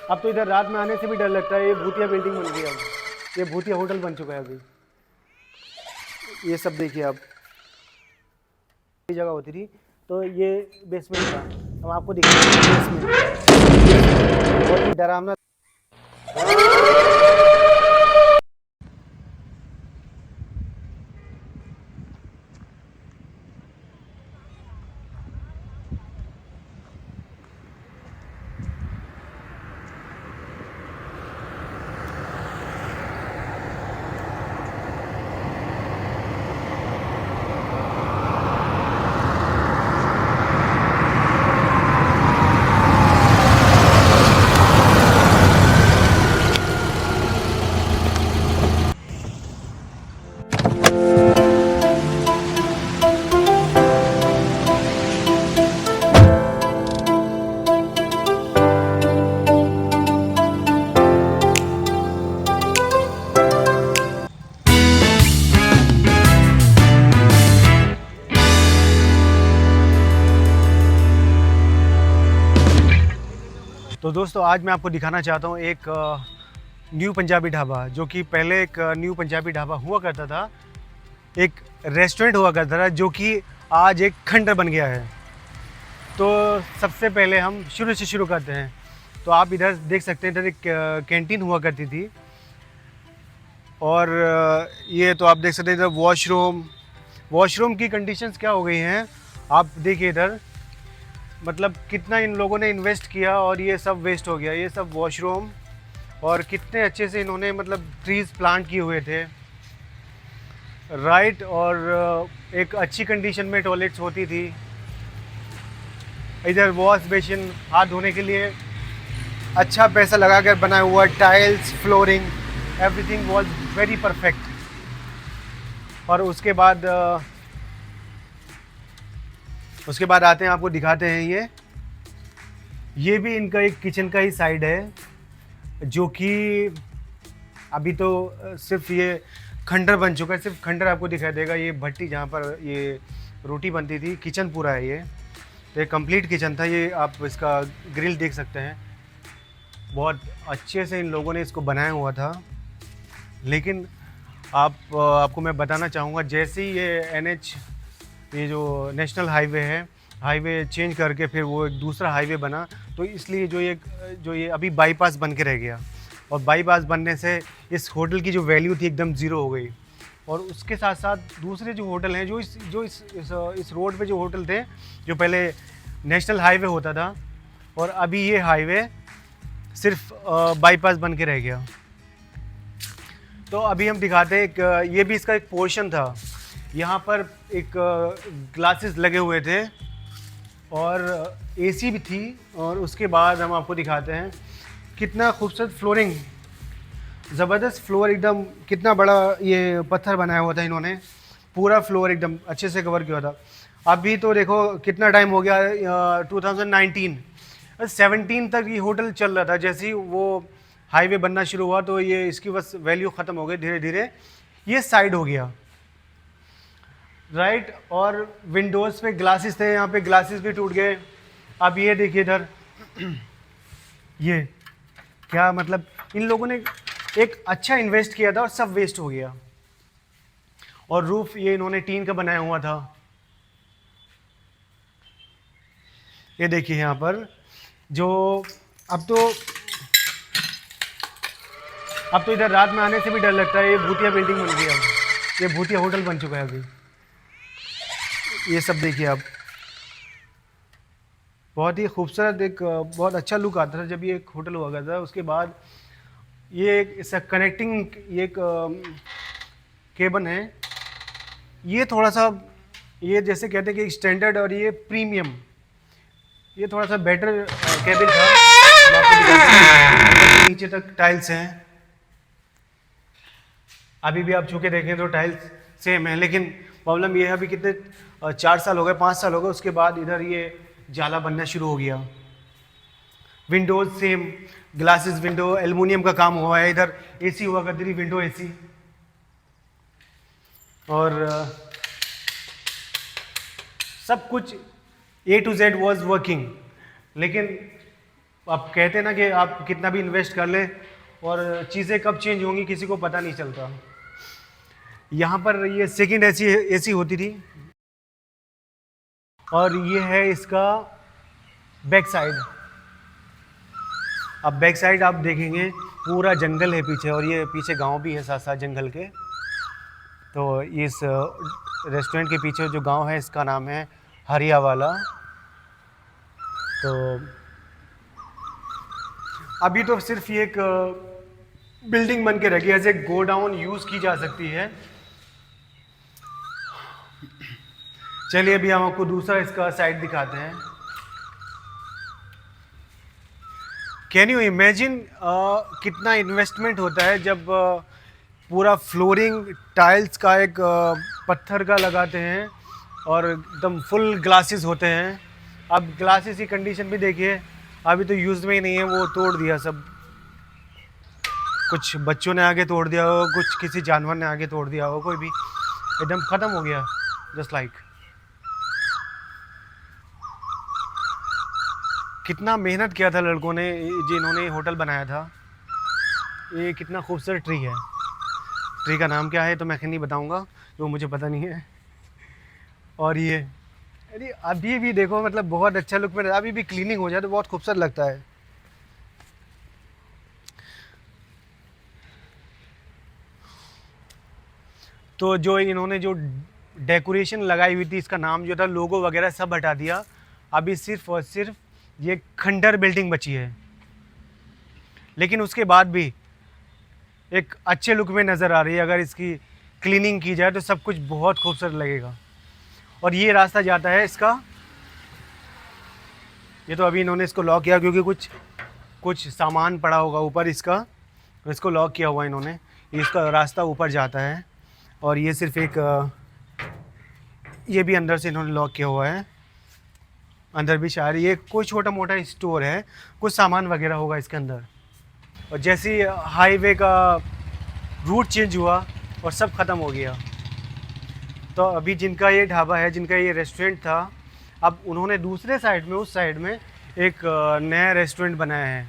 अब तो इधर रात में आने से भी डर लगता है। ये भूतिया बिल्डिंग बन गई अब, ये भूतिया होटल बन चुका है अभी। ये सब देखिए आप, ये जगह होती थी तो ये बेसमेंट था। हम आपको दिखाएंगे बेसमेंट, बहुत ही डरावना। तो दोस्तों आज मैं आपको दिखाना चाहता हूँ एक न्यू पंजाबी ढाबा, जो कि पहले एक न्यू पंजाबी ढाबा हुआ करता था, एक रेस्टोरेंट हुआ करता था, जो कि आज एक खंडर बन गया है। तो सबसे पहले हम शुरू से शुरू करते हैं। तो आप इधर देख सकते हैं, इधर एक कैंटीन हुआ करती थी, और ये तो आप देख सकते हैं इधर वॉशरूम की कंडीशंस क्या हो गई हैं आप देखिए इधर। मतलब कितना इन लोगों ने इन्वेस्ट किया और ये सब वेस्ट हो गया, ये सब वॉशरूम। और कितने अच्छे से इन्होंने मतलब ट्रीज़ प्लांट किए हुए थे, राइट। और एक अच्छी कंडीशन में टॉयलेट्स होती थी। इधर वॉश बेसिन, हाथ धोने के लिए अच्छा पैसा लगा कर बनाया हुआ, tiles, flooring, everything was very perfect. और उसके बाद आते हैं, आपको दिखाते हैं ये भी इनका एक किचन का ही साइड है, जो कि अभी तो सिर्फ ये खंडर बन चुका है। सिर्फ खंडर आपको दिखाई देगा, ये भट्टी जहाँ पर ये रोटी बनती थी, किचन पूरा है ये। तो ये कंप्लीट किचन था ये। आप इसका ग्रिल देख सकते हैं, बहुत अच्छे से इन लोगों ने इसको बनाया हुआ था। लेकिन आपको मैं बताना चाहूँगा, जैसे ही ये NH, ये जो नेशनल हाईवे है, हाईवे चेंज करके फिर वो एक दूसरा हाईवे बना, तो इसलिए जो ये अभी बाईपास बन के रह गया। और बाईपास बनने से इस होटल की जो वैल्यू थी एकदम ज़ीरो हो गई। और उसके साथ साथ दूसरे जो होटल हैं, जो इस रोड पे जो होटल थे, जो पहले नेशनल हाईवे होता था, और अभी ये हाईवे सिर्फ बाईपास बन के रह गया। तो अभी हम दिखाते हैं एक, ये भी इसका एक पोर्शन था। यहाँ पर एक ग्लासेस लगे हुए थे और AC भी थी। और उसके बाद हम आपको दिखाते हैं कितना खूबसूरत फ्लोरिंग, ज़बरदस्त फ्लोर एकदम। कितना बड़ा ये पत्थर बनाया हुआ था इन्होंने, पूरा फ्लोर एकदम अच्छे से कवर किया था। अभी तो देखो कितना टाइम हो गया, 2017 तक ये होटल चल रहा था। जैसे ही वो हाईवे बनना शुरू हुआ तो ये इसकी बस वैल्यू ख़त्म हो गई, धीरे धीरे ये साइड हो गया, राइट। और विंडोज़ पे ग्लासेस थे, यहाँ पे ग्लासेस भी टूट गए। अब ये देखिए इधर, ये क्या मतलब, इन लोगों ने एक अच्छा इन्वेस्ट किया था और सब वेस्ट हो गया। और रूफ ये इन्होंने टीन का बनाया हुआ था। ये देखिए यहाँ पर जो अब तो इधर रात में आने से भी डर लगता है। ये भूतिया बिल्डिंग बन गई अब, ये भूतिया होटल बन चुका है अभी। ये सब देखिए आप, बहुत ही खूबसूरत, एक बहुत अच्छा लुक आता था जब ये एक होटल हुआ करता था। उसके बाद ये एक इसका कनेक्टिंग, ये एक केबन है। ये थोड़ा सा, ये जैसे कहते हैं कि स्टैंडर्ड और ये प्रीमियम, ये थोड़ा सा बेटर केबिन था। मैं आपको दिखाता हूं, नीचे तक टाइल्स हैं। अभी भी आप छू के देखें तो टाइल्स सेम है, लेकिन प्रॉब्लम ये है अभी कितने 4 साल हो गए, 5 साल हो गए, उसके बाद इधर ये जाला बनना शुरू हो गया। Windows same, glasses window aluminium का काम हुआ है। इधर AC हुआ करती थी, विंडो AC। और सब कुछ A to Z was working. लेकिन आप कहते हैं ना कि आप कितना भी इन्वेस्ट कर लें और चीज़ें कब चेंज होंगी किसी को पता नहीं चलता। यहाँ पर ये सेकंड एसी होती थी और ये है इसका बैक साइड। अब बैक साइड आप देखेंगे पूरा जंगल है पीछे, और ये पीछे गांव भी है साथ साथ जंगल के। तो इस रेस्टोरेंट के पीछे जो गांव है इसका नाम है हरियावाला। तो अभी तो सिर्फ ये एक बिल्डिंग बन के रखी है, एज ए गोडाउन यूज़ की जा सकती है। चलिए अभी हम आपको दूसरा इसका साइड दिखाते हैं। कैन यू इमेजिन कितना इन्वेस्टमेंट होता है जब पूरा फ्लोरिंग टाइल्स का एक पत्थर का लगाते हैं और एकदम फुल ग्लासेस होते हैं। अब ग्लासेस की कंडीशन भी देखिए, अभी तो यूज़ में ही नहीं है, वो तोड़ दिया सब। कुछ बच्चों ने आगे तोड़ दिया हो, कुछ किसी जानवर ने आगे तोड़ दिया हो, कोई भी एकदम ख़त्म हो गया जस्ट लाइक। कितना मेहनत किया था लड़कों ने जिन्होंने होटल बनाया था। ये कितना खूबसूरत ट्री है। ट्री का नाम क्या है तो मैं नहीं बताऊंगा, वो मुझे पता नहीं है। और ये अरे अभी भी देखो, मतलब बहुत अच्छा लुक में, अभी भी क्लीनिंग हो जाए तो बहुत खूबसूरत लगता है। तो जो इन्होंने जो डेकोरेशन लगाई हुई थी, इसका नाम जो था, लोगो वगैरह सब हटा दिया। अभी सिर्फ और सिर्फ ये खंडर बिल्डिंग बची है, लेकिन उसके बाद भी एक अच्छे लुक में नज़र आ रही है। अगर इसकी क्लीनिंग की जाए तो सब कुछ बहुत खूबसूरत लगेगा। और ये रास्ता जाता है इसका, ये तो अभी इन्होंने इसको लॉक किया क्योंकि कुछ सामान पड़ा होगा ऊपर इसका, इसको लॉक किया हुआ इन्होंने। इसका रास्ता ऊपर जाता है और ये सिर्फ एक ये भी अंदर से इन्होंने लॉक किया हुआ है। अंदर भी शायद ये कोई छोटा मोटा स्टोर है, कुछ सामान वगैरह होगा इसके अंदर। और जैसे ही हाईवे का रूट चेंज हुआ और सब ख़त्म हो गया, तो अभी जिनका ये ढाबा है, जिनका ये रेस्टोरेंट था, अब उन्होंने दूसरे साइड में, उस साइड में एक नया रेस्टोरेंट बनाया है।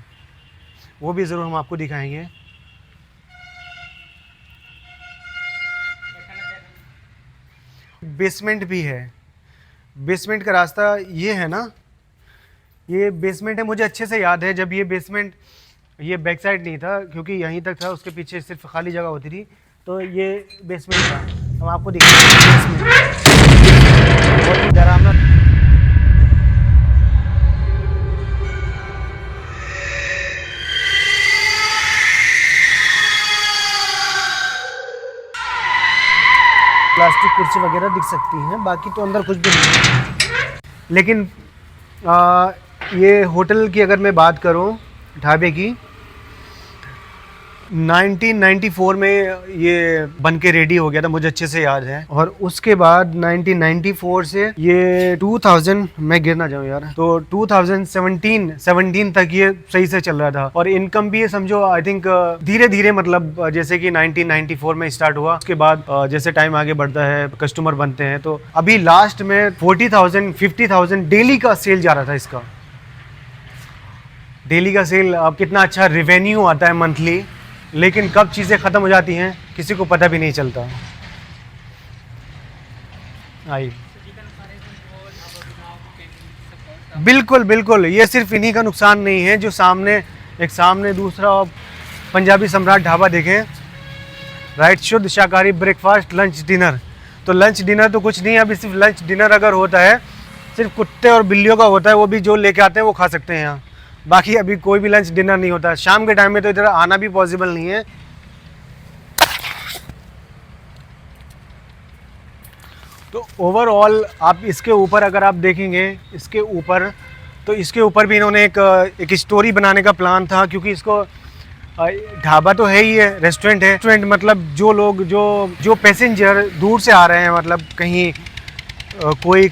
वो भी ज़रूर हम आपको दिखाएंगे। बेसमेंट भी है। बेसमेंट का रास्ता ये है ना, ये बेसमेंट है। मुझे अच्छे से याद है जब ये बेसमेंट, ये बैक साइड नहीं था क्योंकि यहीं तक था, उसके पीछे सिर्फ खाली जगह होती थी, तो ये बेसमेंट था। हम आपको दिखाएंगे बेसमेंट, बहुत ही डरावना। प्लास्टिक कुर्सी वगैरह दिख सकती हैं, बाकी तो अंदर कुछ भी नहीं। लेकिन ये होटल की अगर मैं बात करूं, ढाबे की, 1994 में ये बन के रेडी हो गया था, मुझे अच्छे से याद है। और उसके बाद 1994 से ये 2000, मैं गिर ना जाऊँ यार, तो 2017 तक ये सही से चल रहा था। और इनकम भी ये समझो, आई थिंक धीरे धीरे, मतलब जैसे कि 1994 में स्टार्ट हुआ, उसके बाद जैसे टाइम आगे बढ़ता है, कस्टमर बनते हैं, तो अभी लास्ट में 40,000 50,000 डेली का सेल जा रहा था इसका। डेली का सेल, अब कितना अच्छा रेवेन्यू आता है मंथली, लेकिन कब चीज़ें ख़त्म हो जाती हैं किसी को पता भी नहीं चलता। आई बिल्कुल बिल्कुल, ये सिर्फ इन्हीं का नुकसान नहीं है जो सामने दूसरा पंजाबी सम्राट ढाबा देखें, राइट, शुद्ध शाकाहारी ब्रेकफास्ट लंच डिनर। तो लंच डिनर तो कुछ नहीं है, अभी सिर्फ लंच डिनर अगर होता है सिर्फ कुत्ते और बिल्लियों का होता है, वो भी जो लेके आते हैं वो खा सकते हैं यहाँ। बाकी अभी कोई भी लंच डिनर नहीं होता। शाम के टाइम में तो इधर आना भी पॉसिबल नहीं है। तो ओवरऑल आप इसके ऊपर अगर आप देखेंगे, इसके ऊपर, तो इसके ऊपर भी इन्होंने एक स्टोरी बनाने का प्लान था, क्योंकि इसको ढाबा तो है ही है, रेस्टोरेंट है। रेस्टोरेंट मतलब जो लोग जो पैसेंजर दूर से आ रहे हैं, मतलब कहीं कोई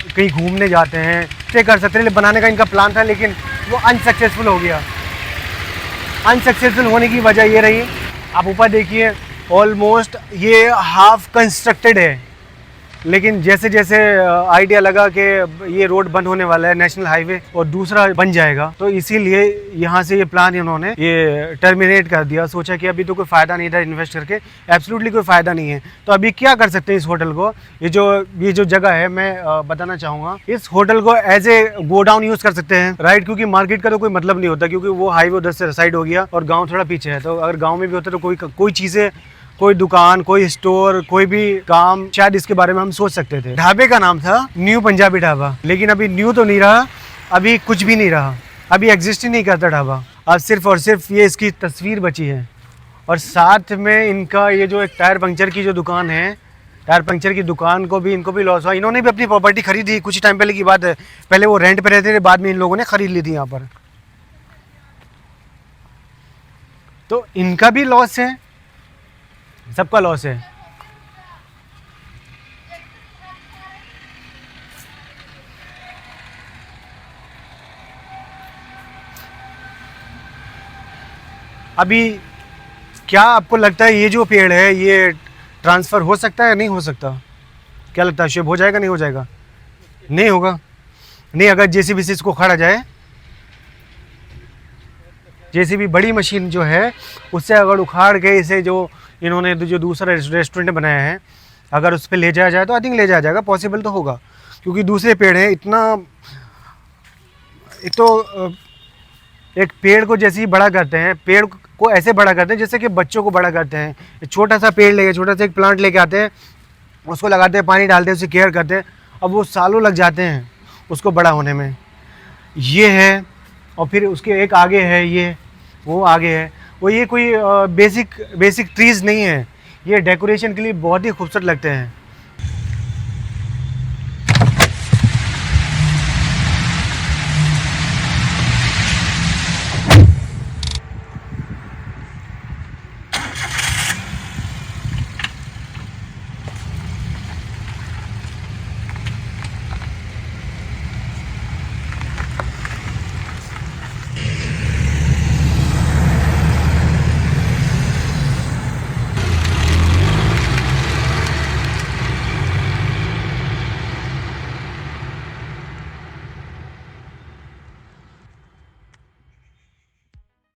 कहीं घूमने जाते हैं, स्टे कर सकते हैं, बनाने का इनका प्लान था, लेकिन वो अनसक्सेसफुल हो गया। अनसक्सेसफुल होने की वजह ये रही, आप ऊपर देखिए, ऑलमोस्ट ये हाफ कंस्ट्रक्टेड है, लेकिन जैसे जैसे आइडिया लगा कि ये रोड बंद होने वाला है नेशनल हाईवे और दूसरा बन जाएगा, तो इसीलिए यहाँ से ये प्लान इन्होंने ये टर्मिनेट कर दिया। सोचा कि अभी तो कोई फ़ायदा नहीं था इन्वेस्ट करके, एब्सोल्युटली कोई फ़ायदा नहीं है। तो अभी क्या कर सकते हैं इस होटल को, ये जो जगह है मैं बताना चाहूँगा, इस होटल को एज ए गोडाउन यूज़ कर सकते हैं, राइट। क्योंकि मार्केट का तो कोई मतलब नहीं होता, क्योंकि वो हाईवे उधर से साइड हो गया और गाँव थोड़ा पीछे है। तो अगर गाँव में भी होता तो कोई चीज़ें, कोई दुकान, कोई स्टोर, कोई भी काम, शायद इसके बारे में हम सोच सकते थे। ढाबे का नाम था न्यू पंजाबी ढाबा, लेकिन अभी न्यू तो नहीं रहा, अभी कुछ भी नहीं रहा, अभी एग्जिस्ट ही नहीं करता ढाबा। अब सिर्फ और सिर्फ ये इसकी तस्वीर बची है। और साथ में इनका ये जो एक टायर पंक्चर की जो दुकान है, टायर पंक्चर की दुकान को भी, इनको भी लॉस हुआ। इन्होंने भी अपनी प्रॉपर्टी खरीदी, कुछ टाइम पहले की बात है। पहले वो रेंट पे रहते थे, बाद में इन लोगों ने खरीद ली थी यहाँ पर। तो इनका भी लॉस है, सबका लॉस है। अभी क्या आपको लगता है ये जो पेड़ है ये ट्रांसफ़र हो सकता है या नहीं हो सकता? क्या लगता है, शिप हो जाएगा, नहीं हो जाएगा? नहीं होगा। नहीं, अगर जेसीबी से इसको उखाड़ा जाए, जेसीबी बड़ी मशीन जो है उससे अगर उखाड़ के इसे जो इन्होंने जो दूसरा रेस्टोरेंट बनाया है, अगर उस पर ले जाया जाए तो आई थिंक ले जाया जाएगा, पॉसिबल तो होगा। क्योंकि दूसरे पेड़ हैं, इतना एक तो एक पेड़ को जैसे ही बड़ा करते हैं, पेड़ को ऐसे बड़ा करते हैं जैसे कि बच्चों को बड़ा करते हैं। एक छोटा सा पेड़ लेके, छोटा सा एक प्लांट लेके आते हैं, उसको लगाते हैं, पानी डालते हैं, उसे केयर करते हैं। अब वो सालों लग जाते हैं उसको बड़ा होने में। ये है, और फिर उसके एक आगे है, ये वो आगे है। वो ये कोई बेसिक ट्रीज़ नहीं है, ये डेकोरेशन के लिए बहुत ही खूबसूरत लगते हैं।